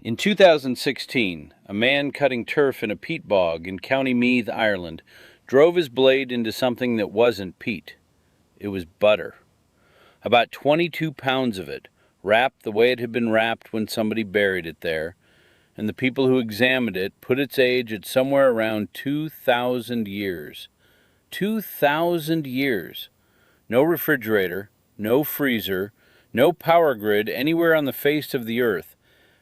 In 2016, a man cutting turf in a peat bog in County Meath, Ireland, drove his blade into something that wasn't peat. It was butter. About 22 pounds of it, wrapped the way it had been wrapped when somebody buried it there, and the people who examined it put its age at somewhere around 2,000 years. 2,000 years. No refrigerator, no freezer, no power grid anywhere on the face of the earth,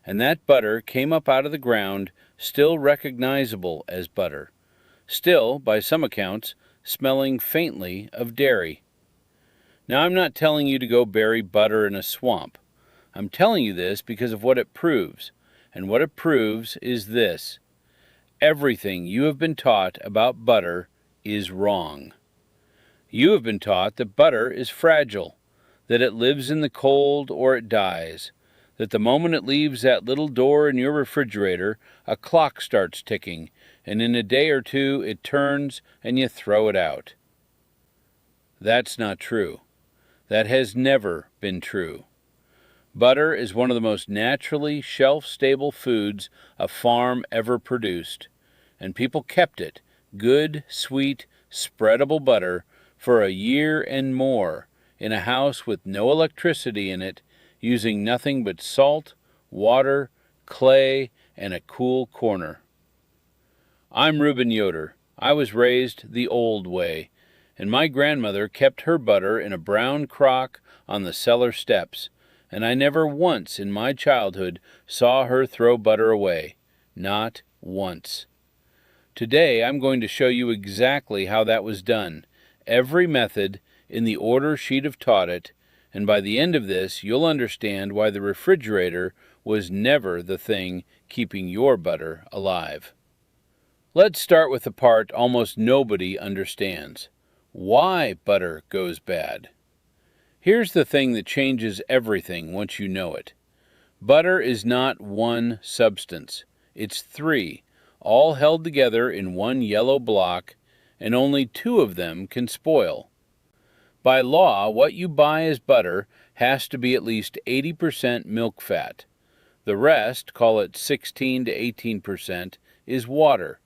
and that butter came up out of the ground still recognizable as butter, still, by some accounts, smelling faintly of dairy. Now, I'm not telling you to go bury butter in a swamp. I'm telling you this because of what it proves, and what it proves is this: everything you have been taught about butter is wrong. You have been taught that butter is fragile, that it lives in the cold or it dies, that the moment it leaves that little door in your refrigerator, a clock starts ticking, and in a day or two it turns and you throw it out. That's not true. That has never been true. Butter is one of the most naturally shelf-stable foods a farm ever produced, and people kept it, good, sweet, spreadable butter, for a year and more, in a house with no electricity in it, using nothing but salt, water, clay, and a cool corner. I'm Reuben Yoder. I was raised the old way, and my grandmother kept her butter in a brown crock on the cellar steps, and I never once in my childhood saw her throw butter away. Not once. Today I'm going to show you exactly how that was done, every method in the order she'd have taught it, and by the end of this you'll understand why the refrigerator was never the thing keeping your butter alive. Let's start with the part almost nobody understands: why butter goes bad. Here's the thing that changes everything once you know it. Butter is not one substance. It's three, all held together in one yellow block, and only two of them can spoil. By law, what you buy as butter has to be at least 80% milk fat. The rest, call it 16 to 18%, is water.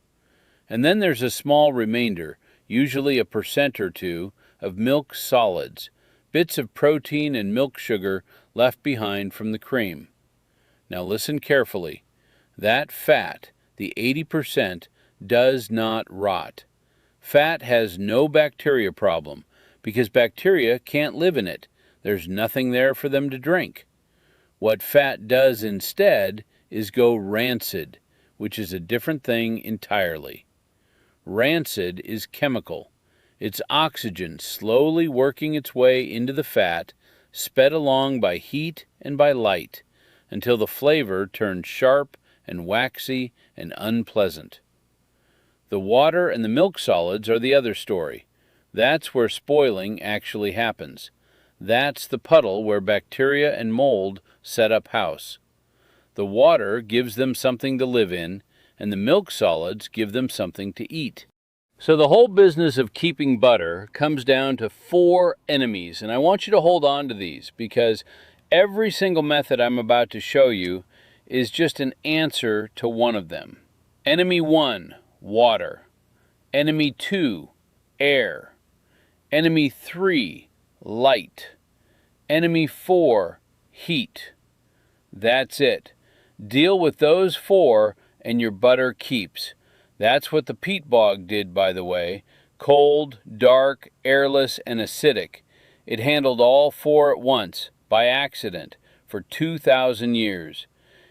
And then there's a small remainder, usually a percent or two, of milk solids, bits of protein and milk sugar left behind from the cream. Now listen carefully. That fat, the 80%, does not rot. Fat has no bacteria problem, because bacteria can't live in it. There's nothing there for them to drink. What fat does instead is go rancid, which is a different thing entirely. Rancid is chemical. It's oxygen slowly working its way into the fat, sped along by heat and by light, until the flavor turns sharp and waxy and unpleasant. The water and the milk solids are the other story. That's where spoiling actually happens. That's the puddle where bacteria and mold set up house. The water gives them something to live in, and the milk solids give them something to eat. So the whole business of keeping butter comes down to 4 enemies, and I want you to hold on to these, because every single method I'm about to show you is just an answer to one of them. Enemy 1, water. Enemy 2, air. Enemy 3, light. Enemy 4, heat. That's it. Deal with those 4 and your butter keeps. That's what the peat bog did, by the way. Cold, dark, airless, and acidic. It handled all 4 at once, by accident, for 2,000 years.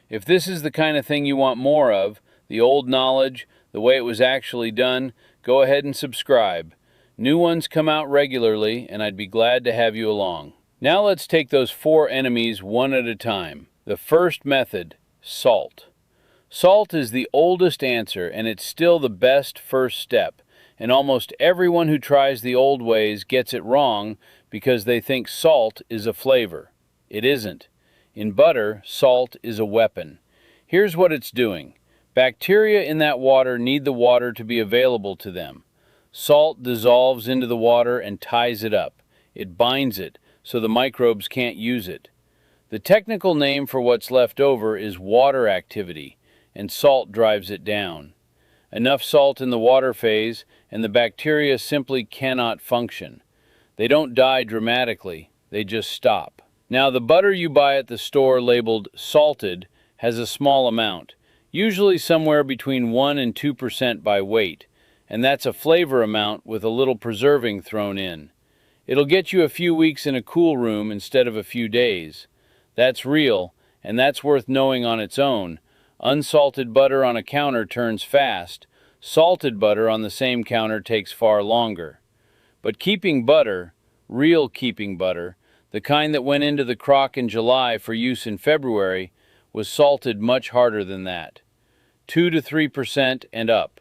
If this is the kind of thing you want more of, the old knowledge, the way it was actually done, go ahead and subscribe. New ones come out regularly, and I'd be glad to have you along. Now let's take those 4 enemies one at a time. The first method, salt. Salt is the oldest answer, and it's still the best first step. And almost everyone who tries the old ways gets it wrong because they think salt is a flavor. It isn't. In butter, salt is a weapon. Here's what it's doing. Bacteria in that water need the water to be available to them. Salt dissolves into the water and ties it up. It binds it so the microbes can't use it. The technical name for what's left over is water activity, and salt drives it down. Enough salt in the water phase, and the bacteria simply cannot function. They don't die dramatically, they just stop. Now, the butter you buy at the store labeled salted has a small amount, usually somewhere between 1 and 2% by weight, and that's a flavor amount with a little preserving thrown in. It'll get you a few weeks in a cool room instead of a few days. That's real, and that's worth knowing on its own. Unsalted butter on a counter turns fast. Salted butter on the same counter takes far longer. But keeping butter, real keeping butter, the kind that went into the crock in July for use in February, was salted much harder than that. 2 to 3% and up.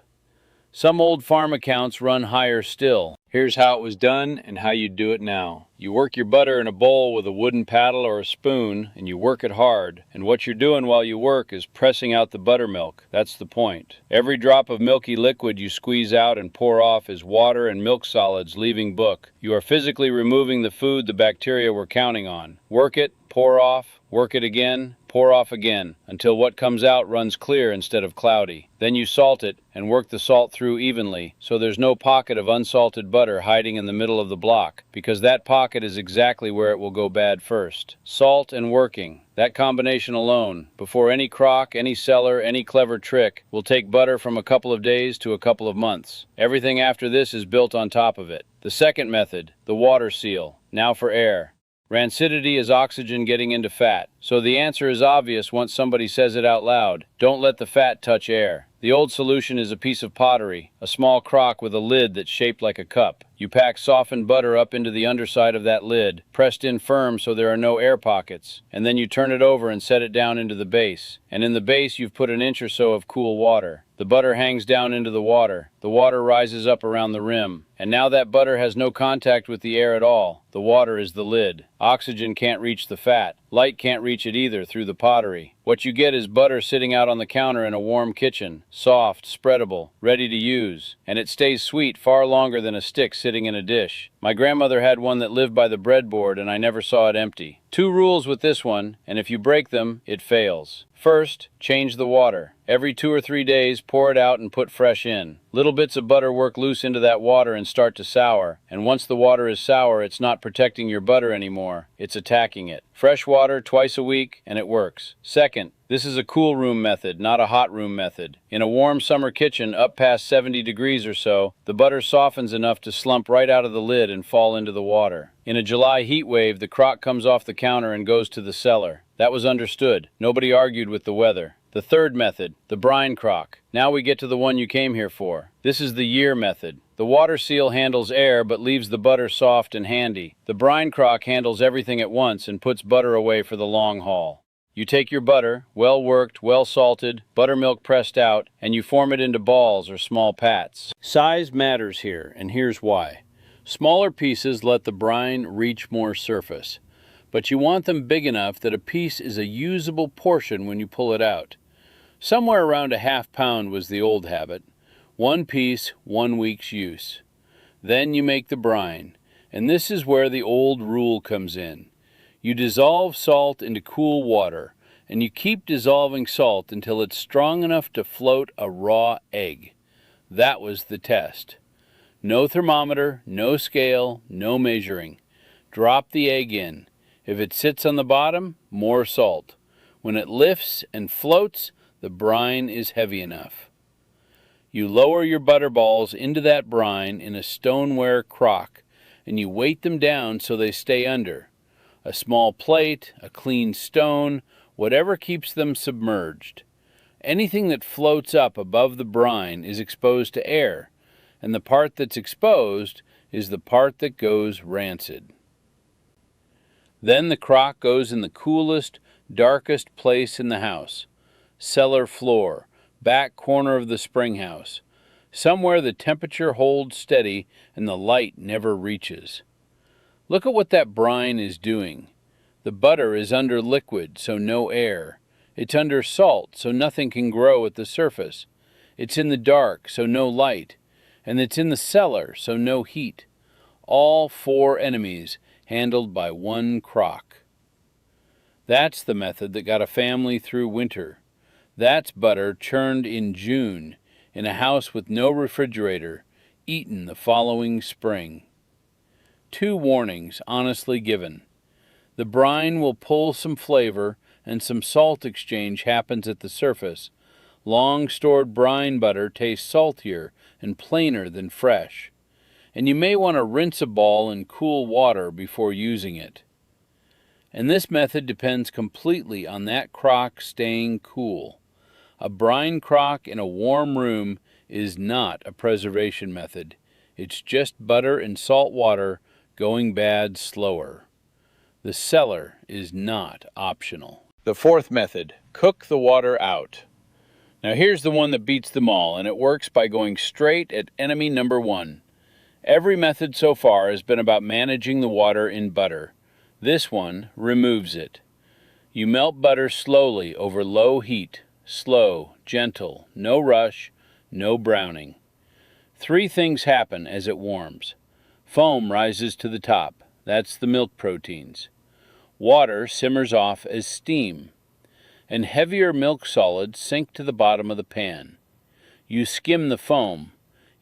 Some old farm accounts run higher still. Here's how it was done and how you do it now. You work your butter in a bowl with a wooden paddle or a spoon, and you work it hard. And what you're doing while you work is pressing out the buttermilk. That's the point. Every drop of milky liquid you squeeze out and pour off is water and milk solids leaving book. You are physically removing the food the bacteria were counting on. Work it, pour off, work it again, pour off again, until what comes out runs clear instead of cloudy. Then you salt it and work the salt through evenly, so there's no pocket of unsalted butter hiding in the middle of the block, because that pocket is exactly where it will go bad first. Salt and working. That combination alone, before any crock, any cellar, any clever trick, will take butter from a couple of days to a couple of months. Everything after this is built on top of it. The second method, the water seal. Now for air. Rancidity is oxygen getting into fat, so the answer is obvious once somebody says it out loud. Don't let the fat touch air. The old solution is a piece of pottery, a small crock with a lid that's shaped like a cup. You pack softened butter up into the underside of that lid, pressed in firm so there are no air pockets, and then you turn it over and set it down into the base. And in the base you've put an inch or so of cool water. The butter hangs down into the water. The water rises up around the rim. And now that butter has no contact with the air at all. The water is the lid. Oxygen can't reach the fat. Light can't reach it either through the pottery. What you get is butter sitting out on the counter in a warm kitchen. Soft, spreadable, ready to use. And it stays sweet far longer than a stick sitting in a dish. My grandmother had one that lived by the breadboard and I never saw it empty. 2 rules with this one, and if you break them, it fails. First, change the water. Every 2 or 3 days, pour it out and put fresh in. Little bits of butter work loose into that water and start to sour, and once the water is sour, it's not protecting your butter anymore, it's attacking it. Fresh water twice a week, and it works. Second, this is a cool room method, not a hot room method. In a warm summer kitchen, up past 70 degrees or so, the butter softens enough to slump right out of the lid and fall into the water. In a July heat wave, the crock comes off the counter and goes to the cellar. That was understood. Nobody argued with the weather. The third method, the brine crock. Now we get to the one you came here for. This is the year method. The water seal handles air but leaves the butter soft and handy. The brine crock handles everything at once and puts butter away for the long haul. You take your butter, well worked, well salted, buttermilk pressed out, and you form it into balls or small pats. Size matters here, and here's why. Smaller pieces let the brine reach more surface, but you want them big enough that a piece is a usable portion when you pull it out. Somewhere around a ½ pound was the old habit. 1 piece, 1 week's use. Then you make the brine, and this is where the old rule comes in. You dissolve salt into cool water, and you keep dissolving salt until it's strong enough to float a raw egg. That was the test. No thermometer, no scale, no measuring. Drop the egg in. If it sits on the bottom, more salt. When it lifts and floats, the brine is heavy enough. You lower your butter balls into that brine in a stoneware crock, and you weight them down so they stay under. A small plate, a clean stone, whatever keeps them submerged. Anything that floats up above the brine is exposed to air, and the part that's exposed is the part that goes rancid. Then the crock goes in the coolest, darkest place in the house. Cellar floor, back corner of the spring house. Somewhere the temperature holds steady and the light never reaches. Look at what that brine is doing. The butter is under liquid, so no air. It's under salt, so nothing can grow at the surface. It's in the dark, so no light. And it's in the cellar, so no heat. All 4 enemies handled by 1 crock. That's the method that got a family through winter. That's butter churned in June in a house with no refrigerator, eaten the following spring. 2 warnings honestly given. The brine will pull some flavor and some salt exchange happens at the surface. Long-stored brine butter tastes saltier and plainer than fresh. And you may want to rinse a ball in cool water before using it. And this method depends completely on that crock staying cool. A brine crock in a warm room is not a preservation method. It's just butter and salt water going bad slower. The cellar is not optional. The 4th method, cook the water out. Now here's the one that beats them all, and it works by going straight at enemy number 1. Every method so far has been about managing the water in butter. This one removes it. You melt butter slowly over low heat, slow, gentle, no rush, no browning. 3 things happen as it warms. Foam rises to the top. That's the milk proteins. Water simmers off as steam. And heavier milk solids sink to the bottom of the pan. You skim the foam.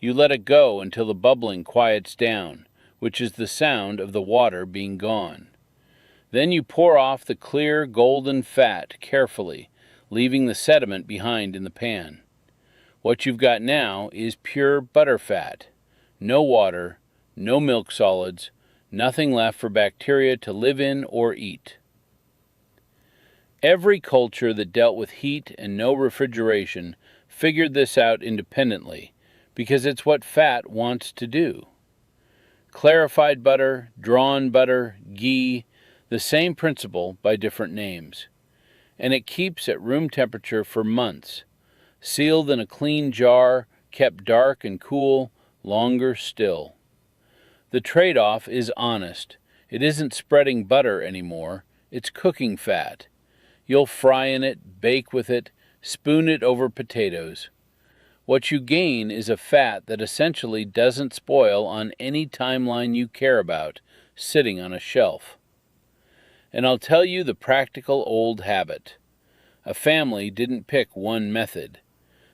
You let it go until the bubbling quiets down, which is the sound of the water being gone. Then you pour off the clear golden fat carefully, leaving the sediment behind in the pan. What you've got now is pure butter fat. No water, no milk solids, nothing left for bacteria to live in or eat. Every culture that dealt with heat and no refrigeration figured this out independently, because it's what fat wants to do. Clarified butter, drawn butter, ghee, the same principle by different names. And it keeps at room temperature for months, sealed in a clean jar, kept dark and cool, longer still. The trade-off is honest. It isn't spreading butter anymore, it's cooking fat. You'll fry in it, bake with it, spoon it over potatoes. What you gain is a fat that essentially doesn't spoil on any timeline you care about, sitting on a shelf. And I'll tell you the practical old habit. A family didn't pick one method.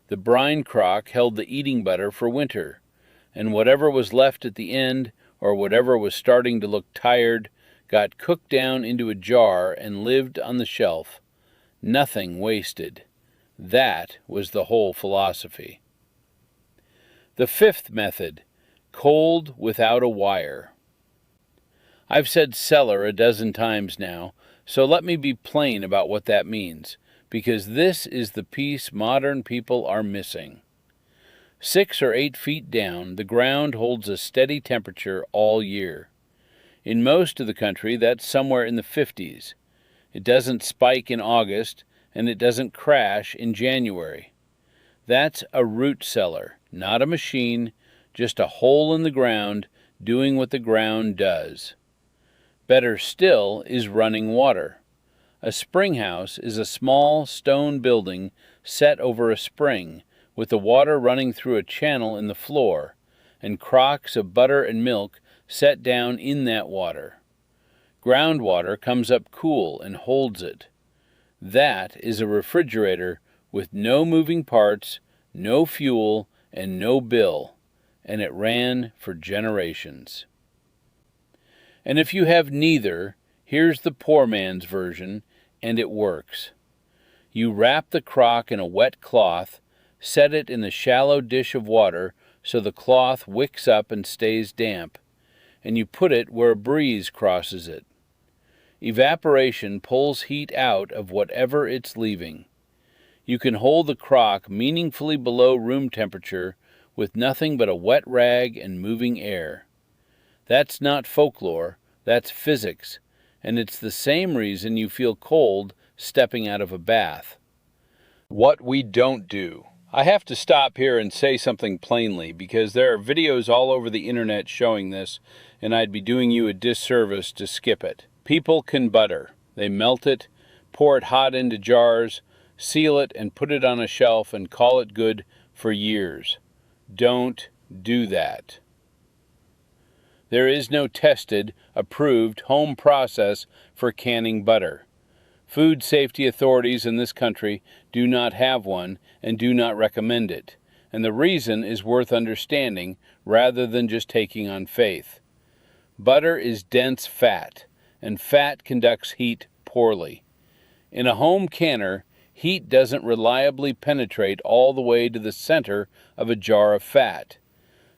The brine crock held the eating butter for winter, and whatever was left at the end, or whatever was starting to look tired, got cooked down into a jar and lived on the shelf. Nothing wasted. That was the whole philosophy. The 5th method, cold without a wire. I've said cellar a dozen times now, so let me be plain about what that means, because this is the piece modern people are missing. 6 or 8 feet down, the ground holds a steady temperature all year. In most of the country, that's somewhere in the 50s. It doesn't spike in August, and it doesn't crash in January. That's a root cellar, not a machine, just a hole in the ground doing what the ground does. Better still is running water. A spring house is a small stone building set over a spring, with the water running through a channel in the floor, and crocks of butter and milk set down in that water. Groundwater comes up cool and holds it. That is a refrigerator with no moving parts, no fuel, and no bill, and it ran for generations. And if you have neither, here's the poor man's version, and it works. You wrap the crock in a wet cloth, set it in a shallow dish of water so the cloth wicks up and stays damp, and you put it where a breeze crosses it. Evaporation pulls heat out of whatever it's leaving. You can hold the crock meaningfully below room temperature with nothing but a wet rag and moving air. That's not folklore, that's physics, and it's the same reason you feel cold stepping out of a bath. What we don't do. I have to stop here and say something plainly, because there are videos all over the internet showing this, and I'd be doing you a disservice to skip it. People can butter. They melt it, pour it hot into jars, seal it, and put it on a shelf and call it good for years. Don't do that. There is no tested, approved home process for canning butter. Food safety authorities in this country do not have one and do not recommend it, and the reason is worth understanding rather than just taking on faith. Butter is dense fat, and fat conducts heat poorly. In a home canner, heat doesn't reliably penetrate all the way to the center of a jar of fat,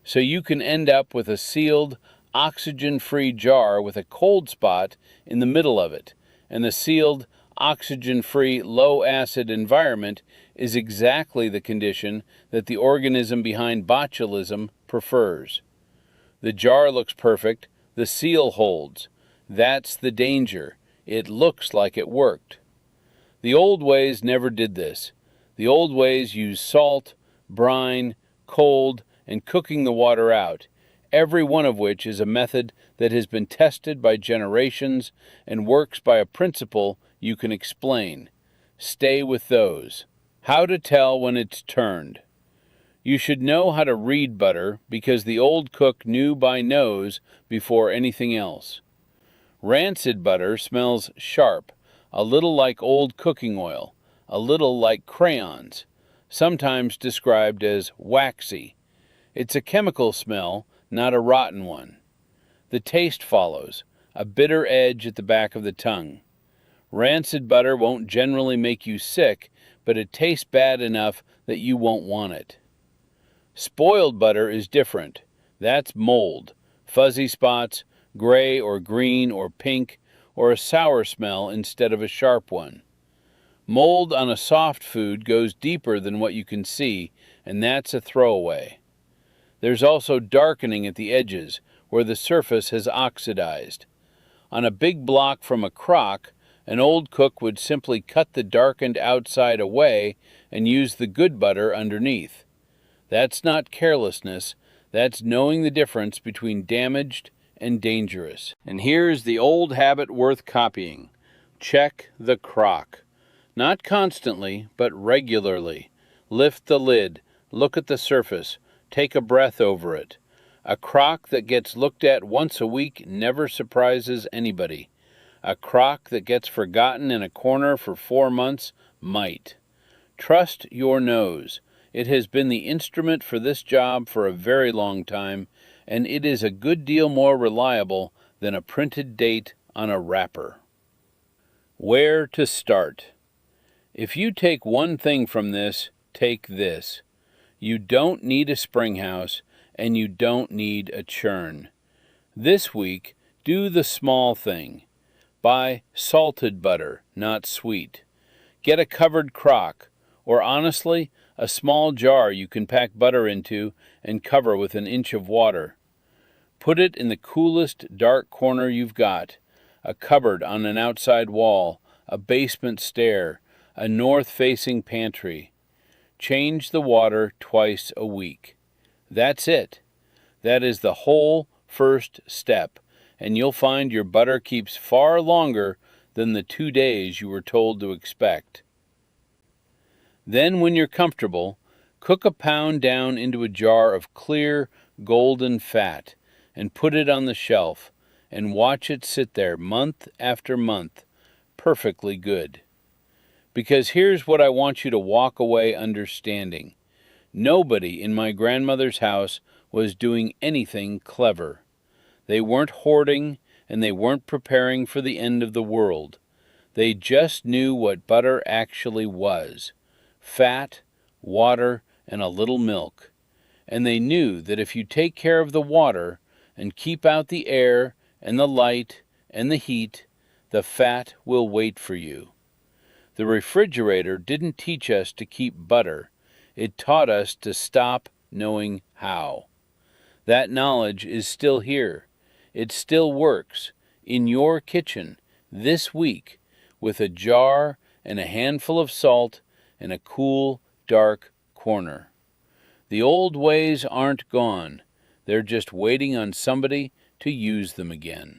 so you can end up with a sealed, oxygen-free jar with a cold spot in the middle of it, and the sealed, oxygen-free, low-acid environment is exactly the condition that the organism behind botulism prefers. The jar looks perfect, the seal holds. That's the danger. It looks like it worked. The old ways never did this. The old ways used salt, brine, cold, and cooking the water out, every one of which is a method that has been tested by generations and works by a principle you can explain. Stay with those. How to tell when it's turned. You should know how to read butter because the old cook knew by nose before anything else. Rancid butter smells sharp, a little like old cooking oil, a little like crayons, sometimes described as waxy. It's a chemical smell, not a rotten one. The taste follows, a bitter edge at the back of the tongue. Rancid butter won't generally make you sick, but it tastes bad enough that you won't want it. Spoiled butter is different. That's mold, fuzzy spots, gray or green or pink, or a sour smell instead of a sharp one. Mold on a soft food goes deeper than what you can see, and that's a throwaway. There's also darkening at the edges, where the surface has oxidized. On a big block from a crock, an old cook would simply cut the darkened outside away and use the good butter underneath. That's not carelessness, that's knowing the difference between damaged and dangerous. And here's the old habit worth copying. Check the crock. Not constantly, but regularly. Lift the lid, look at the surface, take a breath over it. A crock that gets looked at once a week never surprises anybody. A crock that gets forgotten in a corner for 4 months might. Trust your nose. It has been the instrument for this job for a very long time, and it is a good deal more reliable than a printed date on a wrapper. Where to start? If you take one thing from this, take this. You don't need a spring house, and you don't need a churn. This week, do the small thing. Buy salted butter, not sweet. Get a covered crock, or honestly, a small jar you can pack butter into and cover with an inch of water. Put it in the coolest dark corner you've got, a cupboard on an outside wall, a basement stair, a north-facing pantry. Change the water twice a week. That's it. That is the whole first step, and you'll find your butter keeps far longer than the 2 days you were told to expect. Then, when you're comfortable, cook a pound down into a jar of clear, golden fat and put it on the shelf and watch it sit there month after month, perfectly good. Because here's what I want you to walk away understanding. Nobody in my grandmother's house was doing anything clever. They weren't hoarding, and they weren't preparing for the end of the world. They just knew what butter actually was. Fat, water, and a little milk. And they knew that if you take care of the water and keep out the air and the light and the heat, the fat will wait for you. The refrigerator didn't teach us to keep butter. It taught us to stop knowing how. That knowledge is still here. It still works in your kitchen this week with a jar and a handful of salt in a cool, dark corner. The old ways aren't gone. They're just waiting on somebody to use them again.